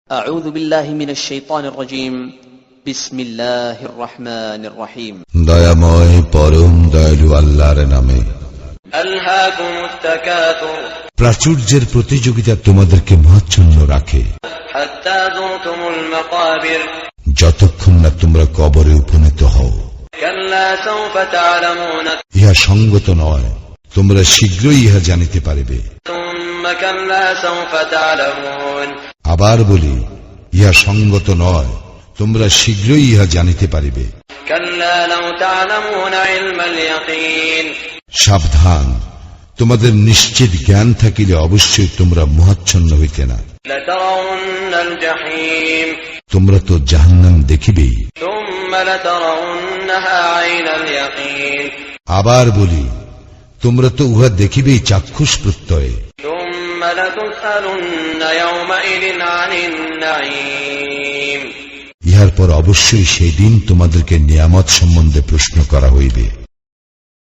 أعوذ بالله من الشيطان الرجيم بسم الله الرحمن الرحيم দয়াময় পরম দয়ালু আল্লাহর নামে। ألهاكم التكاثر প্রাচুর্যের প্রতিযোগিতা তোমাদেরকে মোহাচ্ছন্ন রাখে, حتى زرتم المقابر যতক্ষণ না তোমরা কবরে উপনীত হও। كلا سوف تعلمون ইহা সঙ্গত নয়, তোমরা শীঘ্রই ইহা জানিতে পারিবে। ثم كلا سوف تعلمون আবার বলি, ইহা সঙ্গত নয়, তোমরা শীঘ্রই ইহা জানিতে পারিবে। كلا لو تعلمون علم اليقين সাবধান, তোমাদের নিশ্চিত জ্ঞান থাকিলে অবশ্যই তোমরা মোহাচ্ছন্ন হইতে না। لترون الجحيم তোমরা তো জাহান্নাম দেখিবেই। ثم لترونها عين اليقين আবার বলি, তোমরা তো উহা দেখিবেই চাক্ষুষ প্রত্যয়ে। ثم لتسألن يومئذ عن النعيم ইহার পর অবশ্যই সেই দিন তোমাদেরকে নিয়ামত সম্বন্ধে প্রশ্ন করা হইবে।